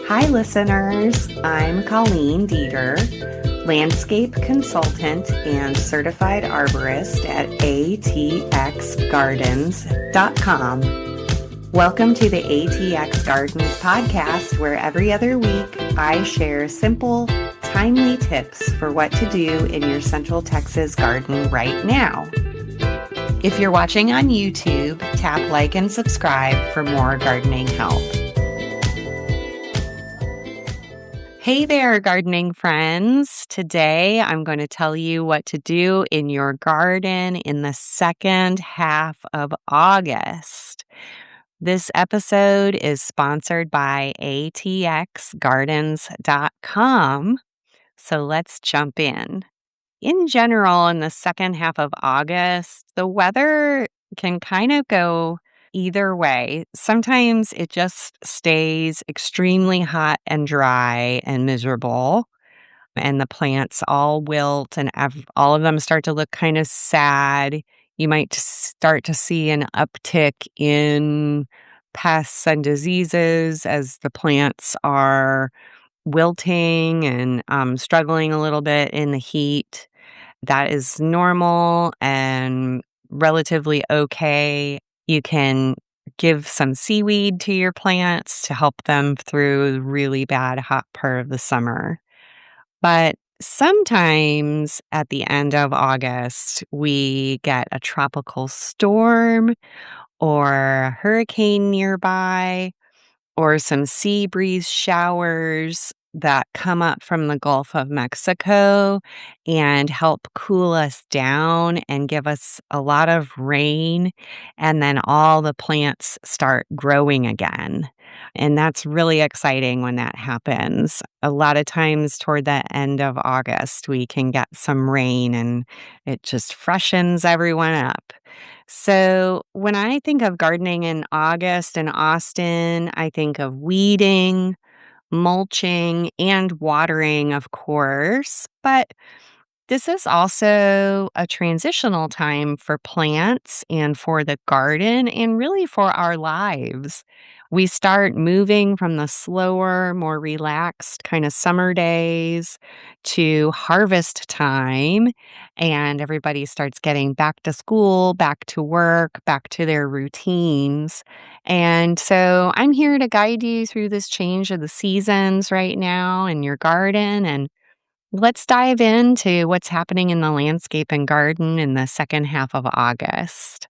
Hi, listeners. I'm Colleen Dieter, landscape consultant and certified arborist at ATXGardens.com. Welcome to the ATX Gardens Podcast, where every other week I share simple, timely tips for what to do in your Central Texas garden right now. If you're watching on YouTube, tap like and subscribe for more gardening help. Hey there, gardening friends. Today, I'm going to tell you what to do in your garden in the second half of August. This episode is sponsored by ATXGardens.com. So let's jump in. In general, in the second half of August, the weather can kind of go either way. Sometimes it just stays extremely hot and dry and miserable, and the plants all wilt and all of them start to look kind of sad. You might start to see an uptick in pests and diseases as the plants are wilting and struggling a little bit in the heat. That is normal and relatively okay. You can give some seaweed to your plants to help them through the really bad hot part of the summer. But sometimes at the end of August, we get a tropical storm or a hurricane nearby, or some sea breeze showers that come up from the Gulf of Mexico and help cool us down and give us a lot of rain. And then all the plants start growing again. And that's really exciting when that happens. A lot of times toward the end of August, we can get some rain and it just freshens everyone up. So when I think of gardening in August in Austin, I think of weeding, mulching, and watering, of course. But this is also a transitional time for plants and for the garden and really for our lives. We start moving from the slower, more relaxed kind of summer days to harvest time, and everybody starts getting back to school, back to work, back to their routines. And so I'm here to guide you through this change of the seasons right now in your garden, and let's dive into what's happening in the landscape and garden in the second half of August.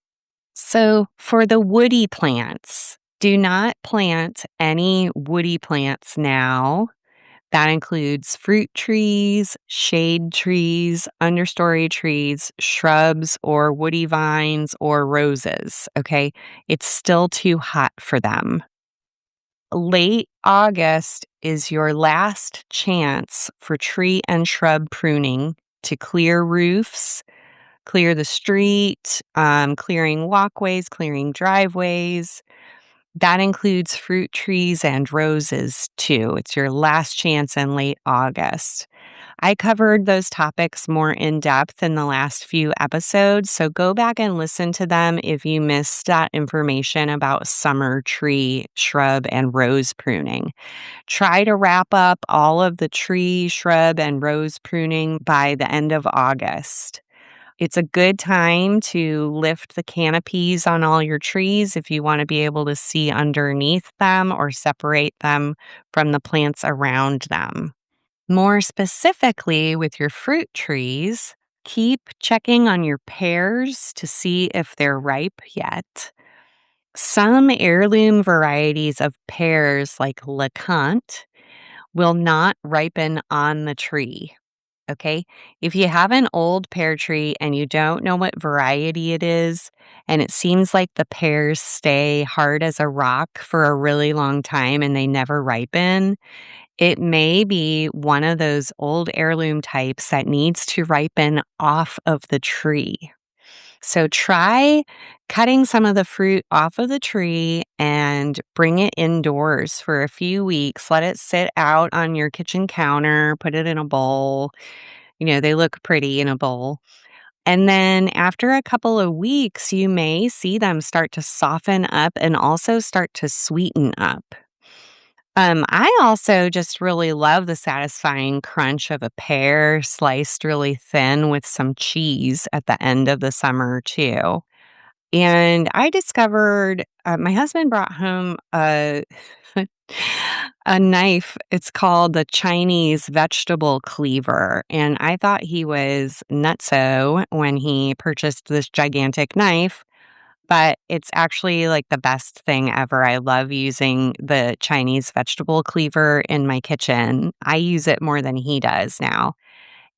So, for the woody plants, do not plant any woody plants now. That includes fruit trees, shade trees, understory trees, shrubs, or woody vines, or roses. Okay, it's still too hot for them. Late August is your last chance for tree and shrub pruning to clear roofs, clear the street, clearing walkways, clearing driveways. That includes fruit trees and roses too. It's your last chance in late August. I covered those topics more in depth in the last few episodes, so go back and listen to them if you missed that information about summer tree, shrub, and rose pruning. Try to wrap up all of the tree, shrub, and rose pruning by the end of August. It's a good time to lift the canopies on all your trees if you want to be able to see underneath them or separate them from the plants around them. More specifically, with your fruit trees, keep checking on your pears to see if they're ripe yet. Some heirloom varieties of pears, like LeConte, will not ripen on the tree. Okay, if you have an old pear tree and you don't know what variety it is, and it seems like the pears stay hard as a rock for a really long time and they never ripen, it may be one of those old heirloom types that needs to ripen off of the tree. So try cutting some of the fruit off of the tree and bring it indoors for a few weeks. Let it sit out on your kitchen counter, put it in a bowl. They look pretty in a bowl. And then after a couple of weeks, you may see them start to soften up and also start to sweeten up. I also just really love the satisfying crunch of a pear sliced really thin with some cheese at the end of the summer, too. And I discovered my husband brought home a a knife. It's called the Chinese vegetable cleaver, and I thought he was nutso when he purchased this gigantic knife, but it's actually like the best thing ever. I love using the Chinese vegetable cleaver in my kitchen. I use it more than he does now.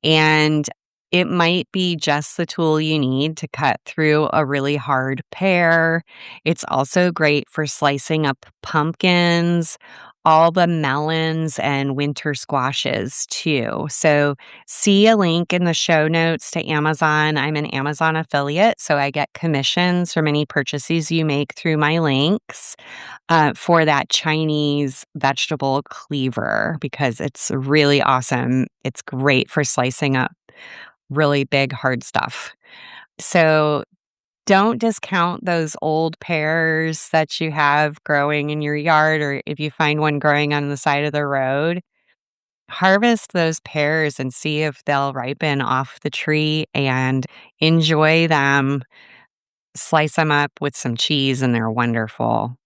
And it might be just the tool you need to cut through a really hard pear. It's also great for slicing up pumpkins, all the melons, and winter squashes, too. So, see a link in the show notes to Amazon. I'm an Amazon affiliate, so I get commissions from any purchases you make through my links for that Chinese vegetable cleaver because it's really awesome. It's great for slicing up really big, hard stuff. So don't discount those old pears that you have growing in your yard, or if you find one growing on the side of the road, harvest those pears and see if they'll ripen off the tree and enjoy them. Slice them up with some cheese, and they're wonderful.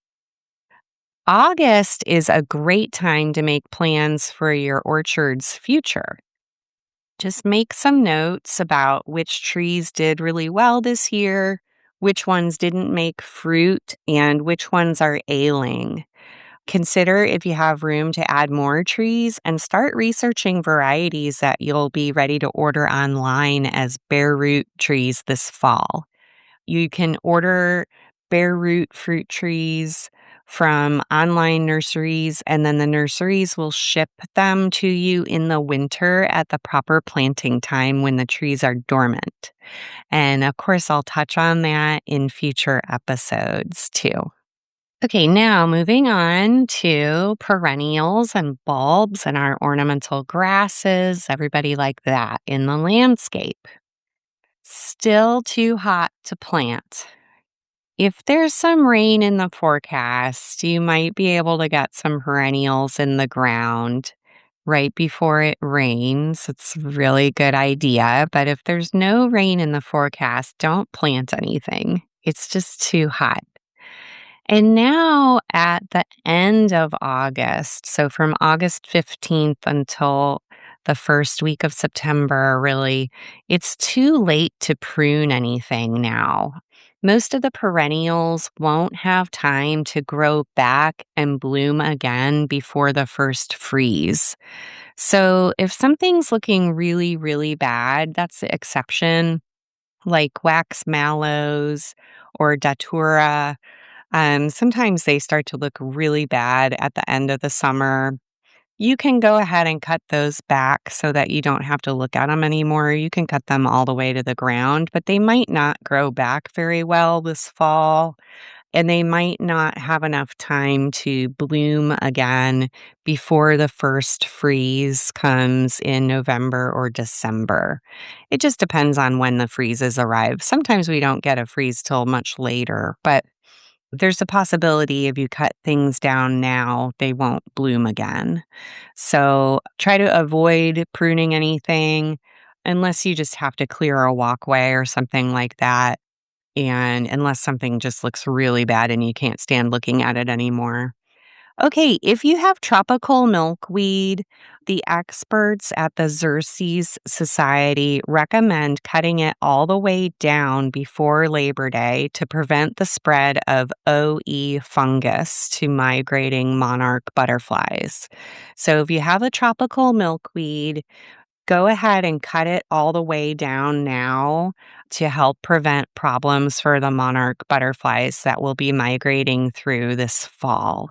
August is a great time to make plans for your orchard's future. Just make some notes about which trees did really well this year, which ones didn't make fruit, and which ones are ailing. Consider if you have room to add more trees and start researching varieties that you'll be ready to order online as bare root trees this fall. You can order bare root fruit trees from online nurseries, and then the nurseries will ship them to you in the winter at the proper planting time when the trees are dormant. And of course, I'll touch on that in future episodes too. Okay, now moving on to perennials and bulbs and our ornamental grasses, everybody like that in the landscape. Still too hot to plant. If there's some rain in the forecast, you might be able to get some perennials in the ground right before it rains. It's a really good idea. But if there's no rain in the forecast, don't plant anything. It's just too hot. And now at the end of August, so from August 15th until the first week of September, really, it's too late to prune anything now. Most of the perennials won't have time to grow back and bloom again before the first freeze. So if something's looking really, really bad, that's the exception, like wax mallows or datura. Sometimes they start to look really bad at the end of the summer. You can go ahead and cut those back so that you don't have to look at them anymore. You can cut them all the way to the ground, but they might not grow back very well this fall, and they might not have enough time to bloom again before the first freeze comes in November or December. It just depends on when the freezes arrive. Sometimes we don't get a freeze till much later, but there's a possibility if you cut things down now, they won't bloom again. So try to avoid pruning anything unless you just have to clear a walkway or something like that. And unless something just looks really bad and you can't stand looking at it anymore. Okay, if you have tropical milkweed, the experts at the Xerces Society recommend cutting it all the way down before Labor Day to prevent the spread of OE fungus to migrating monarch butterflies. So if you have a tropical milkweed, go ahead and cut it all the way down now to help prevent problems for the monarch butterflies that will be migrating through this fall.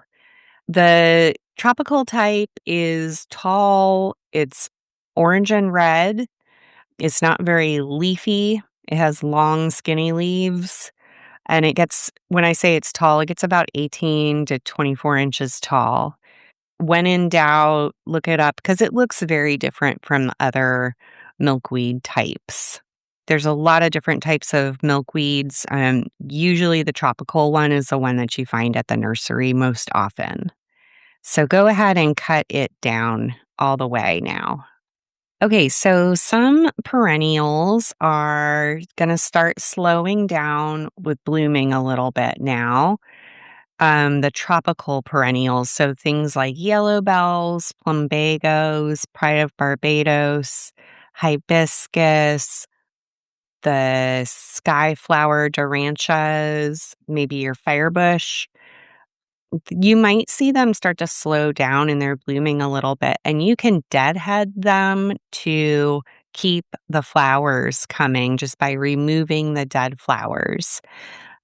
The tropical type is tall, it's orange and red, it's not very leafy, it has long, skinny leaves, and it gets when I say it's tall, it gets about 18 to 24 inches tall. When in doubt, look it up because it looks very different from other milkweed types. There's a lot of different types of milkweeds, usually the tropical one is the one that you find at the nursery most often. So go ahead and cut it down all the way now. Okay, so some perennials are going to start slowing down with blooming a little bit now. The tropical perennials, so things like yellow bells, plumbagos, pride of Barbados, hibiscus, the skyflower durantas, maybe your firebush. You might see them start to slow down and they're blooming a little bit, and you can deadhead them to keep the flowers coming just by removing the dead flowers.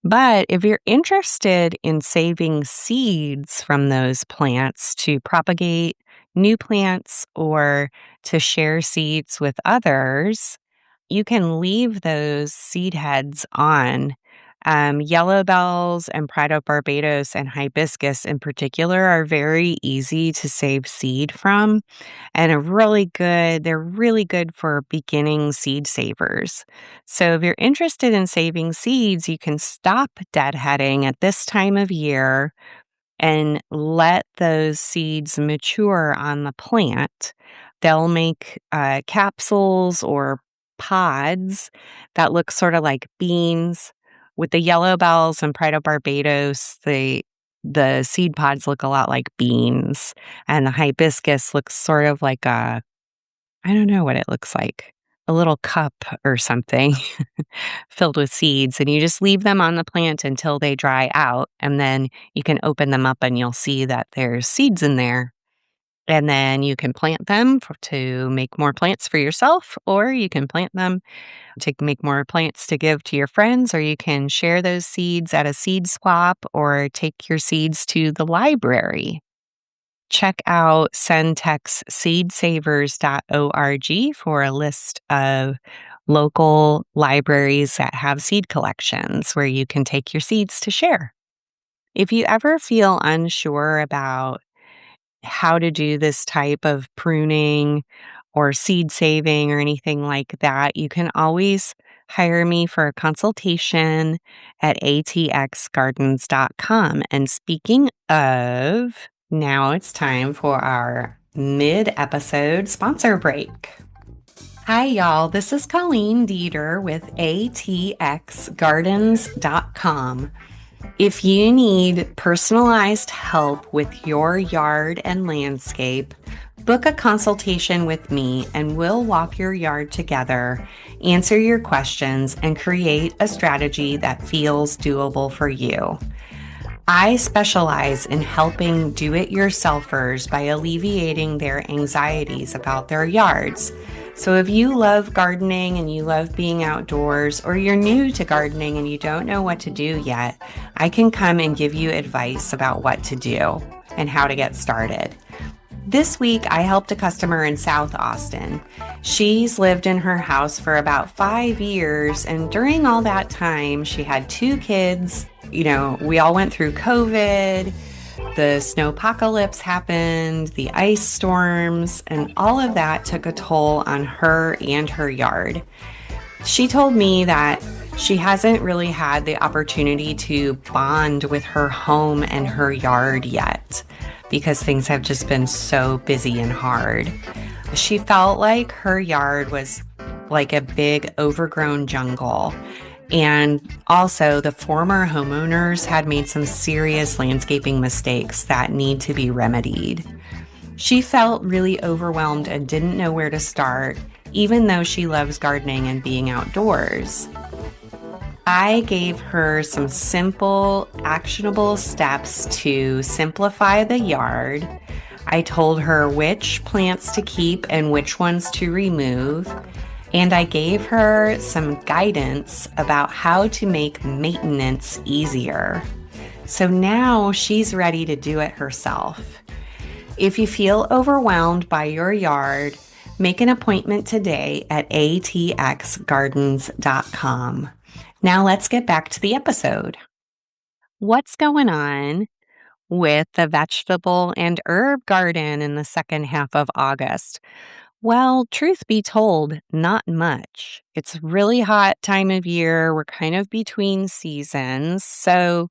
But if you're interested in saving seeds from those plants to propagate new plants or to share seeds with others, you can leave those seed heads on. Yellow bells and Pride of Barbados and hibiscus in particular are very easy to save seed from and they're really good for beginning seed savers. So if you're interested in saving seeds, you can stop deadheading at this time of year and let those seeds mature on the plant. They'll make capsules or pods that look sort of like beans. With the yellow bells and Pride of Barbados, the seed pods look a lot like beans, and the hibiscus looks sort of like I don't know what it looks like, a little cup or something filled with seeds, and you just leave them on the plant until they dry out, and then you can open them up and you'll see that there's seeds in there. And then you can plant them to make more plants for yourself, or you can plant them to make more plants to give to your friends, or you can share those seeds at a seed swap or take your seeds to the library. Check out sendtexseedsavers.org for a list of local libraries that have seed collections where you can take your seeds to share. If you ever feel unsure about how to do this type of pruning or seed saving or anything like that, you can always hire me for a consultation at ATXGardens.com. And speaking of, now it's time for our mid-episode sponsor break. Hi, y'all. This is Colleen Dieter with ATXGardens.com. If you need personalized help with your yard and landscape, book a consultation with me and we'll walk your yard together, answer your questions, and create a strategy that feels doable for you. I specialize in helping do-it-yourselfers by alleviating their anxieties about their yards. So if you love gardening and you love being outdoors, or you're new to gardening and you don't know what to do yet, I can come and give you advice about what to do and how to get started. This week, I helped a customer in South Austin. She's lived in her house for about 5 years, and during all that time, she had 2 kids. You know, we all went through COVID, the snowpocalypse happened, the ice storms, and all of that took a toll on her and her yard. She told me that she hasn't really had the opportunity to bond with her home and her yard yet because things have just been so busy and hard. She felt like her yard was like a big overgrown jungle. And also, the former homeowners had made some serious landscaping mistakes that need to be remedied. She felt really overwhelmed and didn't know where to start, even though she loves gardening and being outdoors. I gave her some simple, actionable steps to simplify the yard. I told her which plants to keep and which ones to remove. And I gave her some guidance about how to make maintenance easier. So now she's ready to do it herself. If you feel overwhelmed by your yard, make an appointment today at atxgardens.com. Now let's get back to the episode. What's going on with the vegetable and herb garden in the second half of August? Well, truth be told, not much. It's a really hot time of year. We're kind of between seasons. So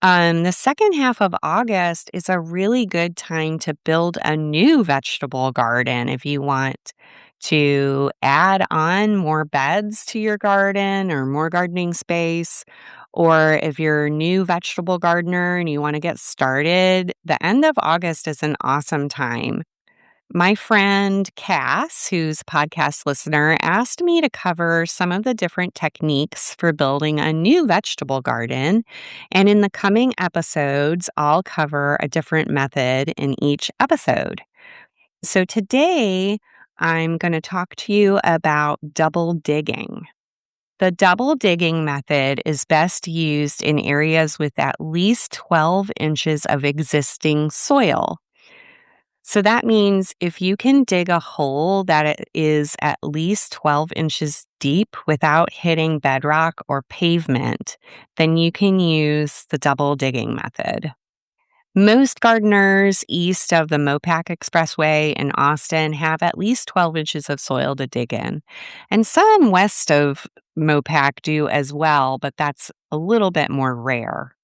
The second half of August is a really good time to build a new vegetable garden if you want to add on more beds to your garden or more gardening space. Or if you're a new vegetable gardener and you want to get started, the end of August is an awesome time. My friend Cass, who's a podcast listener, asked me to cover some of the different techniques for building a new vegetable garden. And in the coming episodes, I'll cover a different method in each episode. So today, I'm going to talk to you about double digging. The double digging method is best used in areas with at least 12 inches of existing soil. So that means if you can dig a hole that it is at least 12 inches deep without hitting bedrock or pavement, then you can use the double digging method. Most gardeners east of the Mopac Expressway in Austin have at least 12 inches of soil to dig in. And some west of Mopac do as well, but that's a little bit more rare.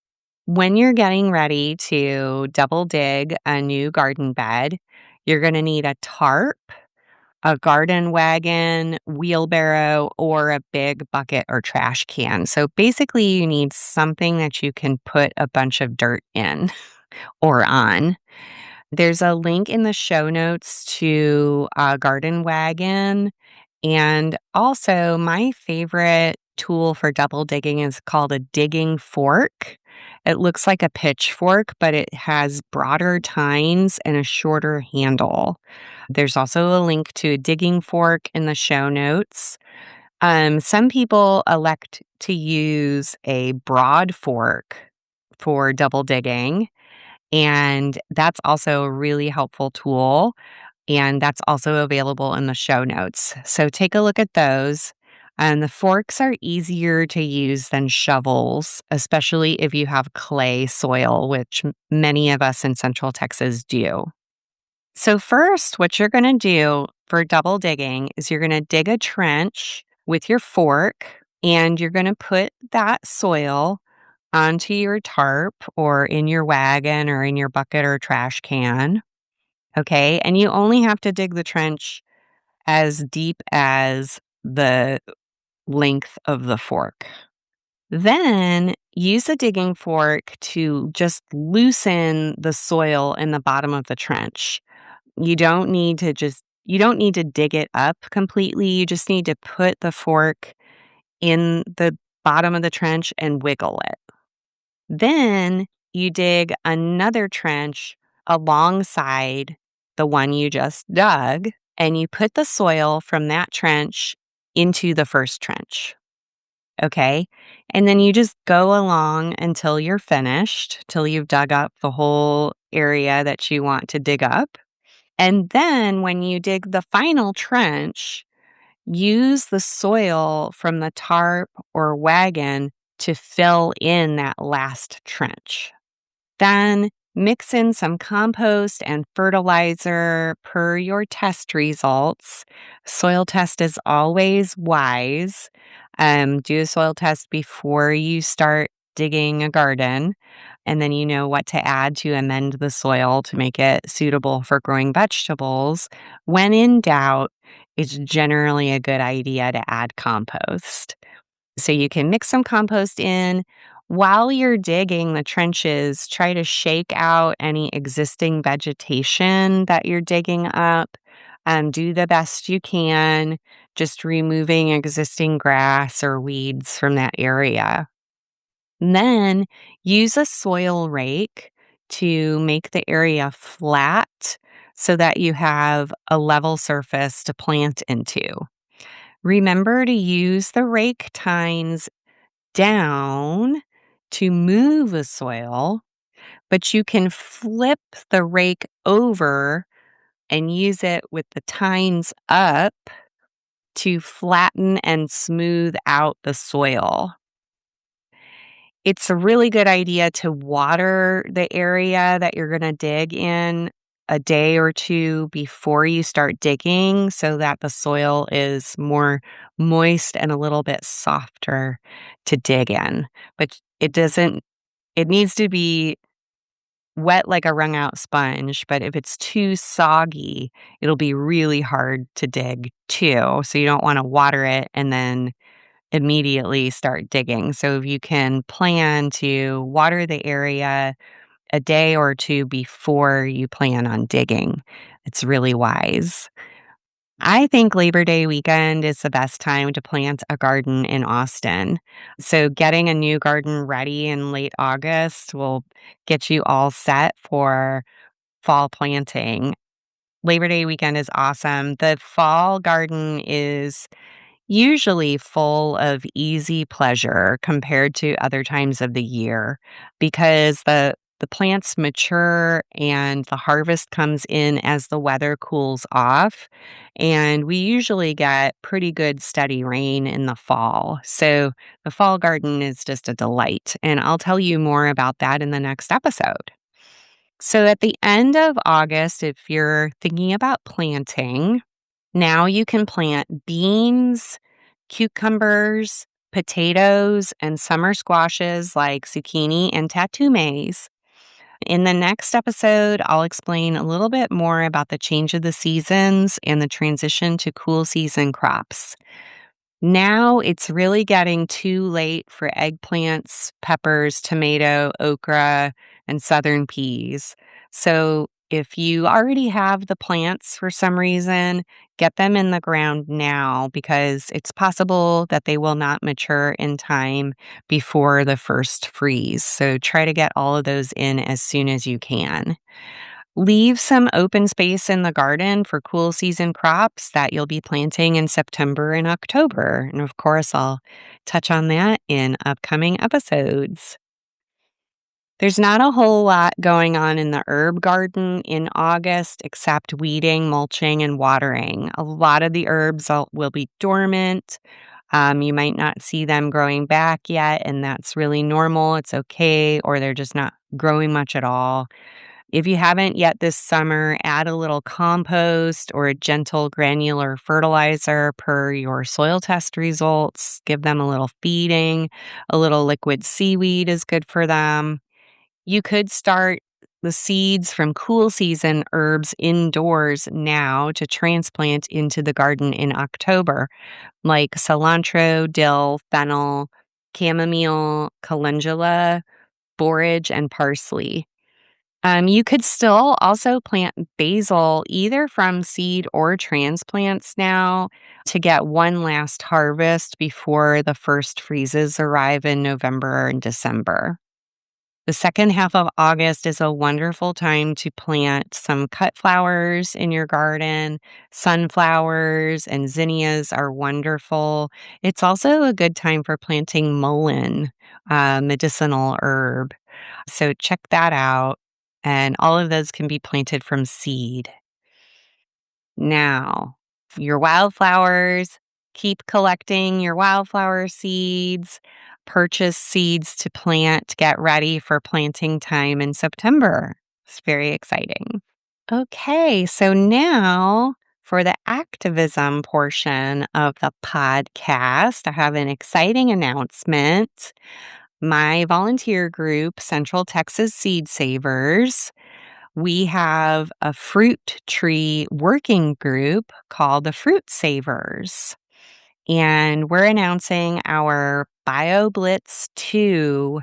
When you're getting ready to double dig a new garden bed, you're going to need a tarp, a garden wagon, wheelbarrow, or a big bucket or trash can. So basically, you need something that you can put a bunch of dirt in or on. There's a link in the show notes to a garden wagon. And also, my favorite tool for double digging is called a digging fork. It looks like a pitchfork, but it has broader tines and a shorter handle. There's also a link to a digging fork in the show notes. Some people elect to use a broad fork for double digging, and that's also a really helpful tool. And that's also available in the show notes. So take a look at those. And the forks are easier to use than shovels, especially if you have clay soil, which many of us in Central Texas do. So, first, what you're going to do for double digging is you're going to dig a trench with your fork, and you're going to put that soil onto your tarp or in your wagon or in your bucket or trash can. Okay. And you only have to dig the trench as deep as the length of the fork. Then use a digging fork to just loosen the soil in the bottom of the trench. You don't need to dig it up completely. You just need to put the fork in the bottom of the trench and wiggle it. Then you dig another trench alongside the one you just dug, and you put the soil from that trench into the first trench. Okay. And then you just go along until you're finished, till you've dug up the whole area that you want to dig up. And then when you dig the final trench, use the soil from the tarp or wagon to fill in that last trench. Then mix in some compost and fertilizer per your test results. Soil test is always wise. Do a soil test before you start digging a garden, and then you know what to add to amend the soil to make it suitable for growing vegetables. When in doubt, it's generally a good idea to add compost. So you can mix some compost in. While you're digging the trenches, try to shake out any existing vegetation that you're digging up. Do the best you can, just removing existing grass or weeds from that area. And then use a soil rake to make the area flat so that you have a level surface to plant into. Remember to use the rake tines down to move the soil, but you can flip the rake over and use it with the tines up to flatten and smooth out the soil. It's a really good idea to water the area that you're going to dig in a day or two before you start digging so that the soil is more moist and a little bit softer to dig in. But it doesn't It needs to be wet like a wrung out sponge, but if it's too soggy, it'll be really hard to dig too. So you don't want to water it and then immediately start digging. So if you can plan to water the area a day or two before you plan on digging, it's really wise. I think Labor Day weekend is the best time to plant a garden in Austin. So, getting a new garden ready in late August will get you all set for fall planting. Labor Day weekend is awesome. The fall garden is usually full of easy pleasure compared to other times of the year because the plants mature and the harvest comes in as the weather cools off. And we usually get pretty good steady rain in the fall. So the fall garden is just a delight. And I'll tell you more about that in the next episode. So at the end of August, if you're thinking about planting, now you can plant beans, cucumbers, potatoes, and summer squashes like zucchini and tattoo maize. In the next episode, I'll explain a little bit more about the change of the seasons and the transition to cool season crops. Now it's really getting too late for eggplants, peppers, tomato, okra, and southern peas. So if you already have the plants for some reason, get them in the ground now because it's possible that they will not mature in time before the first freeze. So try to get all of those in as soon as you can. Leave some open space in the garden for cool season crops that you'll be planting in September and October. And of course, I'll touch on that in upcoming episodes. There's not a whole lot going on in the herb garden in August except weeding, mulching, and watering. A lot of the herbs will be dormant. You might not see them growing back yet, and that's really normal. It's okay, or they're just not growing much at all. If you haven't yet this summer, add a little compost or a gentle granular fertilizer per your soil test results. Give them a little feeding. A little liquid seaweed is good for them. You could start the seeds from cool season herbs indoors now to transplant into the garden in October, like cilantro, dill, fennel, chamomile, calendula, borage, and parsley. You could still also plant basil either from seed or transplants now to get one last harvest before the first freezes arrive in November and December. The second half of August is a wonderful time to plant some cut flowers in your garden. Sunflowers and zinnias are wonderful. It's also a good time for planting mullein, a medicinal herb. So check that out. And all of those can be planted from seed. Now, your wildflowers, keep collecting your wildflower seeds, purchase seeds to plant, get ready for planting time in September. It's very exciting. Okay, so now for the activism portion of the podcast, I have an exciting announcement. My volunteer group, Central Texas Seed Savers, we have a fruit tree working group called the Fruit Savers. And we're announcing our BioBlitz 2,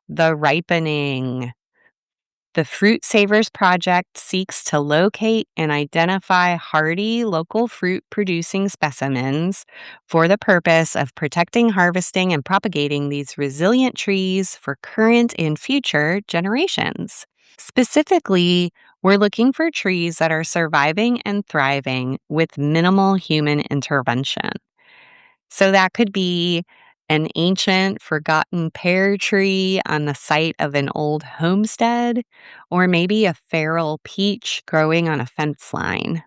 the ripening. The Fruit Savers Project seeks to locate and identify hardy local fruit producing specimens for the purpose of protecting, harvesting, and propagating these resilient trees for current and future generations. Specifically, we're looking for trees that are surviving and thriving with minimal human intervention. So that could be an ancient, forgotten pear tree on the site of an old homestead, or maybe a feral peach growing on a fence line.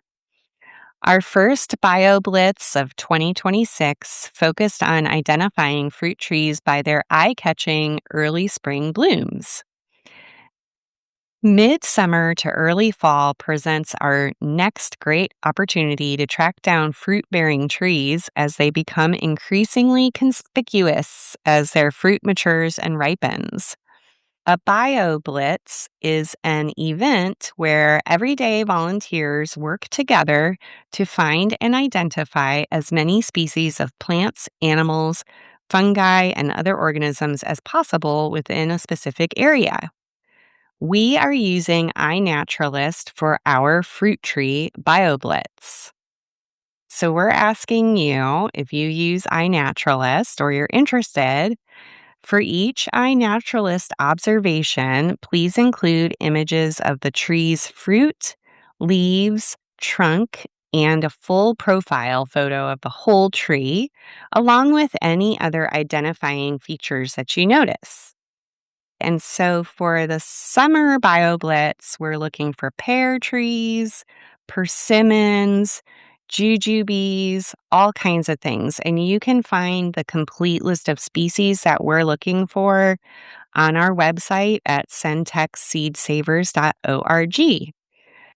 Our first BioBlitz of 2026 focused on identifying fruit trees by their eye-catching early spring blooms. Midsummer to early fall presents our next great opportunity to track down fruit-bearing trees as they become increasingly conspicuous as their fruit matures and ripens. A BioBlitz is an event where everyday volunteers work together to find and identify as many species of plants, animals, fungi, and other organisms as possible within a specific area. We are using iNaturalist for our fruit tree BioBlitz. So we're asking you if you use iNaturalist or you're interested. For each iNaturalist observation, please include images of the tree's fruit, leaves, trunk, and a full profile photo of the whole tree, along with any other identifying features that you notice. And so for the summer BioBlitz, we're looking for pear trees, persimmons, jujubes, all kinds of things. And you can find the complete list of species that we're looking for on our website at centexseedsavers.org.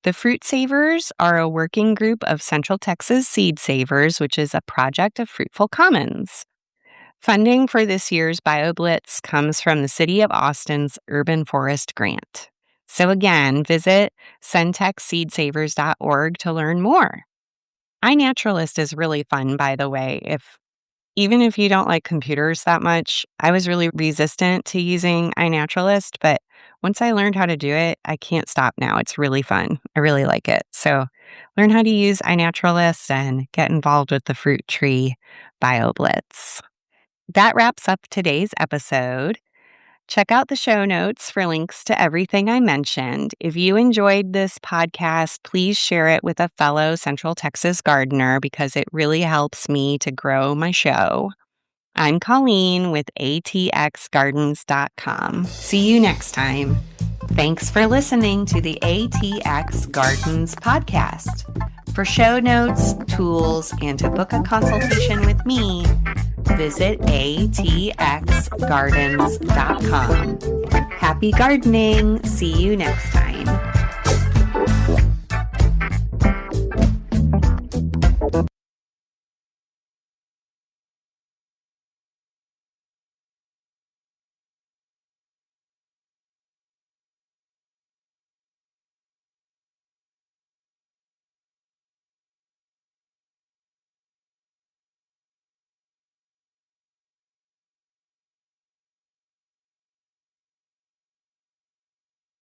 The Fruit Savers are a working group of Central Texas Seed Savers, which is a project of Fruitful Commons. Funding for this year's BioBlitz comes from the City of Austin's Urban Forest Grant. So again, visit centexseedsavers.org to learn more. iNaturalist is really fun, by the way. Even if you don't like computers that much, I was really resistant to using iNaturalist, but once I learned how to do it, I can't stop now. It's really fun. I really like it. So learn how to use iNaturalist and get involved with the fruit tree BioBlitz. That wraps up today's episode. Check out the show notes for links to everything I mentioned. If you enjoyed this podcast, please share it with a fellow Central Texas gardener because it really helps me to grow my show. I'm Colleen with ATXGardens.com. See you next time. Thanks for listening to the ATX Gardens Podcast. For show notes, tools, and to book a consultation with me, visit ATXGardens.com. Happy gardening! See you next time.